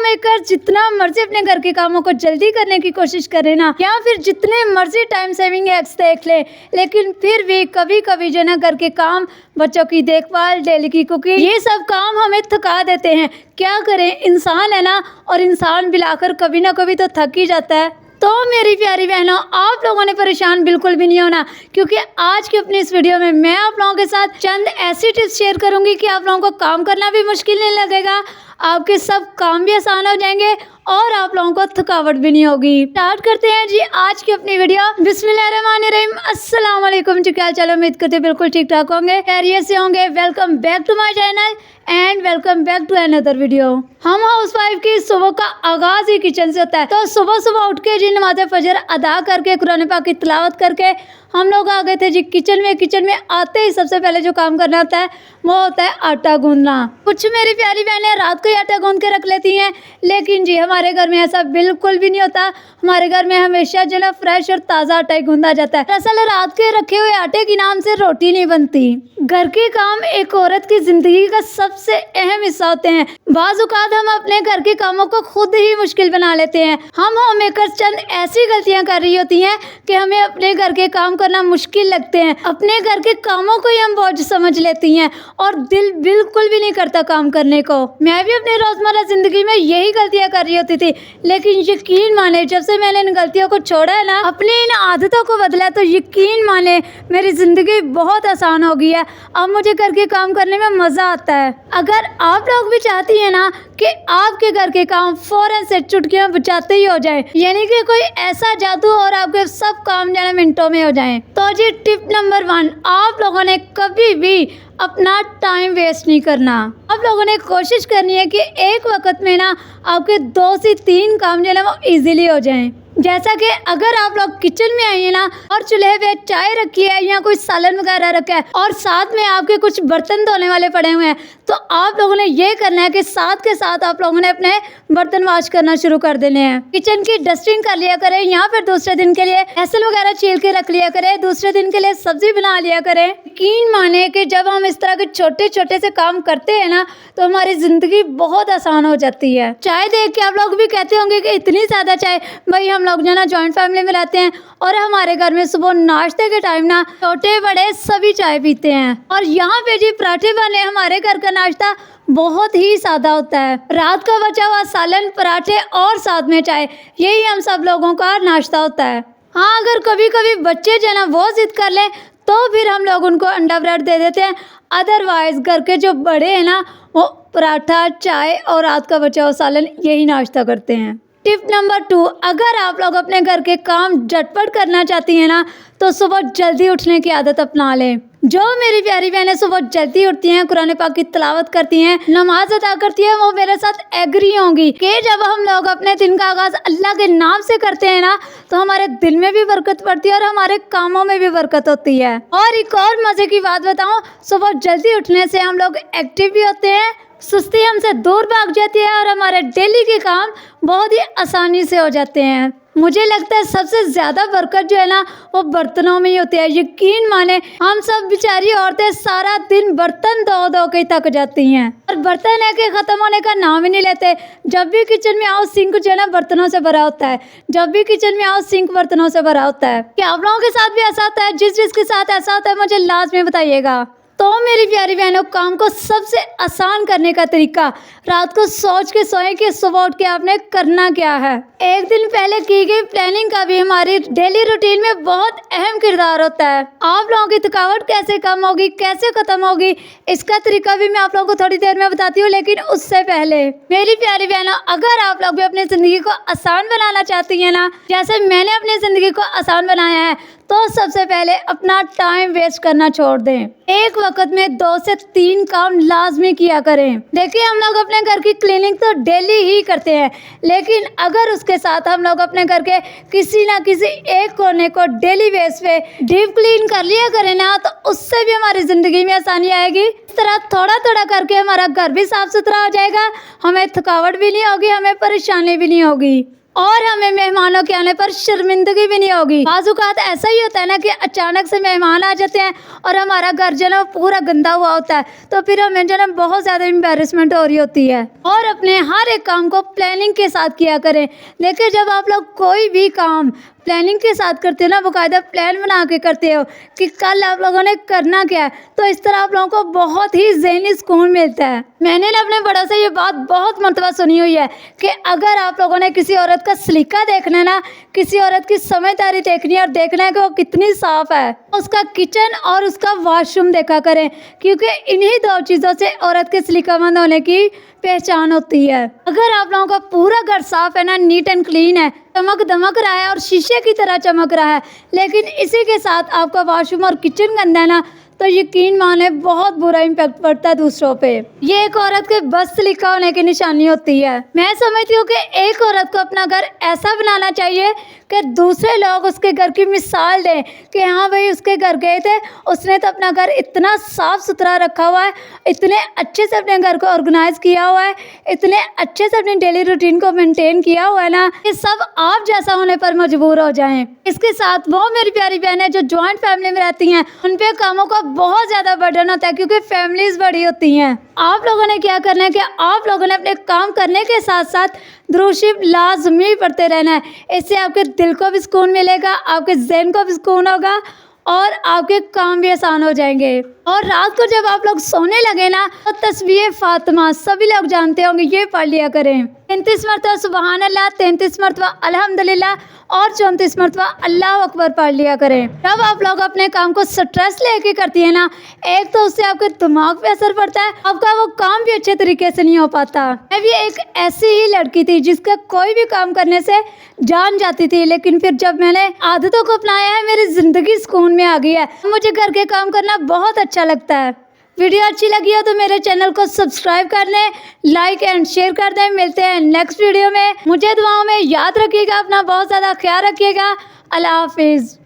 Maker जितना मर्जी अपने घर के कामों को जल्दी करने की कोशिश करें ना, या फिर जितने मर्जी टाइम सेविंग एक्स देख ले, लेकिन फिर भी कभी कभी जो ना घर के काम, बच्चों की देखभाल, डेली की कुकिंग, ये सब काम हमें थका देते हैं। क्या करें, इंसान है ना, और इंसान मिलाकर कभी ना कभी तो थक ही जाता है। तो मेरी प्यारी बहनों, आप लोगों ने परेशान बिल्कुल भी नहीं होना, क्योंकि आज की अपनी इस वीडियो में मैं आप लोगों के साथ चंद ऐसी टिप्स शेयर करूंगी कि आप लोगों को काम करना भी मुश्किल नहीं लगेगा, आपके सब काम भी आसान हो जाएंगे और आप लोगों को थकावट भी नहीं होगी। स्टार्ट करते हैं जी आज की अपनी वीडियो। बिस्मिल्लाहिर्रहमानिर्रहीम। अस्सलाम वालेकुम जी, क्या हाल चाल? उम्मीद करते बिल्कुल ठीक ठाक होंगे, खैरियत से होंगे। Welcome back to my channel and welcome back to another video. हम हाउसवाइफ की सुबह का आगाज ही किचन से होता है, तो सुबह सुबह उठ के जी नमाज़ फजर अदा करके, कुरान पाक की तिलावत करके हम लोग आ गए थे जी किचन में। किचन में आते ही सबसे पहले जो काम करना होता है वो होता है आटा गूंदना। कुछ मेरी प्यारी बहनें रात को ही आटा गूंद के रख लेती हैं, लेकिन जी हमारे घर में ऐसा बिल्कुल भी नहीं होता। हमारे घर में हमेशा जो ना फ्रेश और ताज़ा आटा ही गूंदा जाता है। दरअसल रात के रखे हुए आटे के नाम से रोटी नहीं बनती। घर के काम एक औरत की जिंदगी का सबसे अहम हिस्सा होते हैं। बाज़ औक़ात हम अपने घर के कामों को खुद ही मुश्किल बना लेते हैं। हम होम मेकर्स चंद ऐसी गलतियां कर रही होती हैं कि हमें अपने घर के काम करना मुश्किल लगते हैं। अपने घर के कामों को ही हम बोझ समझ लेती हैं और दिल बिल्कुल भी नहीं करता काम करने को। मैं भी अपनी रोजमर्रा जिंदगी में यही गलतियां कर रही होती थी, लेकिन यकीन माने जब से मैंने इन गलतियों को छोड़ा है ना, अपनी इन आदतों को बदला, तो यकीन माने मेरी जिंदगी बहुत आसान हो गई है। अब मुझे घर के काम करने में मजा आता है। अगर आप लोग भी चाहती हैं ना कि आपके घर के काम फौरन से चुटकियां बजाते ही हो जाए, यानी कि कोई ऐसा जादू और आपके सब काम जो है मिनटों में हो जाएं, तो जी टिप नंबर 1, आप लोगों ने कभी भी अपना टाइम वेस्ट नहीं करना। आप लोगों ने कोशिश करनी है कि एक वक्त में ना आपके 2 से 3 काम जो है वो इजीली हो जाएं। जैसा कि अगर आप लोग किचन में आइए ना और चूल्हे पे चाय रखी है या कोई सालन वगैरह रखा है और साथ में आपके कुछ बर्तन धोने वाले पड़े हुए हैं, तो आप लोगों ने ये करना है कि साथ के साथ आप लोगों ने अपने बर्तन वॉश करना शुरू कर देने हैं। किचन की डस्टिंग कर लिया करें, या फिर दूसरे दिन के लिए लहसुन वगैरह छील के रख लिया करें, दूसरे दिन के लिए सब्जी बना लिया करें। यकीन माने कि जब हम इस तरह के छोटे छोटे से काम करते हैं ना, तो हमारी जिंदगी बहुत आसान हो जाती है। चाय देख के आप लोग भी कहते होंगे कि इतनी ज़्यादा चाय, भाई हम लोग जो ना जॉइंट फैमिली में रहते हैं और हमारे घर में सुबह नाश्ते के टाइम ना छोटे बड़े सभी चाय पीते हैं। और यहाँ पे जी पराठे बने, हमारे घर का नाश्ता बहुत ही सादा होता है। रात का बचा हुआ सालन, पराठे और साथ में चाय, यही हम सब लोगों का नाश्ता होता है। हाँ, अगर कभी कभी बच्चे जो है ना वो जिद कर लें तो फिर हम लोग उनको अंडा ब्रेड दे देते हैं। अदरवाइज घर के जो बड़े हैं ना वो पराठा, चाय और रात का बचा हुआ सालन यही नाश्ता करते हैं। टिप नंबर 2, अगर आप लोग अपने घर के काम झटपट करना चाहती हैं ना, तो सुबह जल्दी उठने की आदत अपना लें। जो मेरी प्यारी बहनें सुबह जल्दी उठती हैं, कुरान पाक की तिलावत करती हैं, नमाज अदा करती हैं, वो मेरे साथ एग्री होंगी कि जब हम लोग अपने दिन का आगाज अल्लाह के नाम से करते हैं ना, तो हमारे दिन में भी बरकत पड़ती है और हमारे कामों में भी बरकत होती है। और एक और मजे की बात बताऊं, सुबह जल्दी उठने से हम लोग एक्टिव भी होते हैं, सुस्ती हमसे दूर भाग जाती है और हमारे डेली के काम बहुत ही आसानी से हो जाते हैं। मुझे लगता है सबसे ज़्यादा बरकत जो है ना वो बर्तनों में ही होती है। यकीन माने हम सब बेचारी औरतें सारा दिन बर्तन धो धो के थक जाती हैं और बर्तन है कि ख़त्म होने का नाम ही नहीं लेते। जब भी किचन में आओ सिंक जो है ना बर्तनों से भरा होता है। जब भी किचन में आओ सिंक बर्तनों से भरा होता है। क्या आप लोगों के साथ भी ऐसा होता है? जिसके साथ ऐसा होता है मुझे लाजमी बताइएगा। तो मेरी प्यारी बहनों, काम को सबसे आसान करने का तरीका, रात को सोच के सोएं कि सुबह उठ के आपने करना क्या है। एक दिन पहले की गई प्लानिंग का भी हमारी डेली रूटीन में बहुत अहम किरदार होता है। आप लोगों की थकावट कैसे कम होगी, कैसे खत्म होगी, इसका तरीका भी मैं आप लोगों को थोड़ी देर में बताती हूँ। लेकिन उससे पहले मेरी प्यारी बहनों, अगर आप लोग भी अपनी जिंदगी को आसान बनाना चाहती हैं ना, जैसे मैंने अपनी जिंदगी को आसान बनाया है, तो सबसे पहले अपना टाइम वेस्ट करना छोड़ दें। एक वक्त में 2 से 3 काम लाजमी किया करें। देखिए, हम लोग अपने घर की क्लीनिंग तो डेली ही करते हैं, लेकिन अगर उसके साथ हम लोग अपने घर के किसी ना किसी एक कोने को डेली बेस पे डीप क्लीन कर लिया करें ना, तो उससे भी हमारी ज़िंदगी में आसानी आएगी। इस तरह थोड़ा थोड़ा करके हमारा घर भी साफ सुथरा हो जाएगा, हमें थकावट भी नहीं होगी, हमें परेशानी भी नहीं होगी। और हमें मेहमानों के आने पर शर्मिंदगी भी नहीं होगी। बाज़-औक़ात ऐसा ही होता है ना कि अचानक से मेहमान आ जाते हैं और हमारा घर जो है ना पूरा गंदा हुआ होता है, तो फिर हमें जो है ना बहुत ज़्यादा एम्बैरेसमेंट हो रही होती है। और अपने हर एक काम को प्लानिंग के साथ किया करें। लेकिन जब आप लोग कोई भी काम प्लानिंग के साथ करते हो ना, बाकायदा प्लान बना के करते हो कि कल आप लोगों ने करना क्या है, तो इस तरह आप लोगों को बहुत ही ज़हनी सुकून मिलता है। मैंने ना अपने बड़ों से ये बात बहुत मरतबा सुनी हुई है कि अगर आप लोगों ने किसी औरत का सलीका देखना है ना, किसी औरत की समझदारी देखनी है और देखना है कि वो कितनी साफ़ है, उसका किचन और उसका वॉशरूम देखा करें, क्योंकि इन्हीं दो चीज़ों से औरत के सलीकामंद होने की पहचान होती है। अगर आप लोगों का पूरा घर साफ है ना, नीट एंड क्लीन है, चमक दमक रहा है और शीशे की तरह चमक रहा है, लेकिन इसी के साथ आपका वॉशरूम और किचन गंदा है ना, तो यकीन माने बहुत बुरा इम्पैक्ट पड़ता है दूसरों पे। ये एक औरत के बस सलीका होने की निशानी होती है। मैं समझती हूँ कि एक औरत को अपना घर ऐसा बनाना चाहिए कि दूसरे लोग उसके घर की मिसाल दें कि हाँ भाई, उसके घर गए थे, उसने तो अपना घर इतना साफ़ सुथरा रखा हुआ है, इतने अच्छे से अपने घर को ऑर्गेनाइज़ किया हुआ है, इतने अच्छे से अपनी डेली रूटीन को मेंटेन किया हुआ है ना, कि सब आप जैसा होने पर मजबूर हो जाएं। इसके साथ वो मेरी प्यारी बहनें जो जॉइंट फैमिली में रहती हैं, उन पे कामों का बहुत ज़्यादा बर्डन होता है, क्योंकि फैमिलीज़ बड़ी होती हैं। आप लोगों ने क्या करना है कि आप लोगों ने अपने काम करने के साथ साथ दुरूद शरीफ लाजमी पढ़ते रहना है। इससे आपके दिल को भी सुकून मिलेगा, आपके ज़हन को भी सुकून होगा और आपके काम भी आसान हो जाएंगे। और रात को जब आप लोग सोने लगे ना, तो तस्बीह फातिमा सभी लोग जानते होंगे, ये पढ़ लिया करें। 33 मरतबा सुबहान अल्लाह, 33 मरतबा अल्हम्दुलिल्लाह और 34 मरतबा अल्लाह अकबर पढ़ लिया करें। जब आप लोग अपने काम को स्ट्रेस लेके करती है ना, एक तो उससे आपके दिमाग पे असर पड़ता है, आपका वो काम भी अच्छे तरीके से नहीं हो पाता। मैं भी एक ऐसी ही लड़की थी जिसका कोई भी काम करने से जान जाती थी, लेकिन फिर जब मैंने आदतों को अपनाया है, मेरी ज़िंदगी सुकून में आ गई है। मुझे घर के काम करना बहुत अच्छा लगता है। वीडियो अच्छी लगी हो तो मेरे चैनल को सब्सक्राइब कर लें, लाइक एंड शेयर कर दें। मिलते हैं नेक्स्ट वीडियो में। मुझे दुआओं में याद रखिएगा, अपना बहुत ज़्यादा ख्याल रखिएगा। अल्लाह हाफिज़।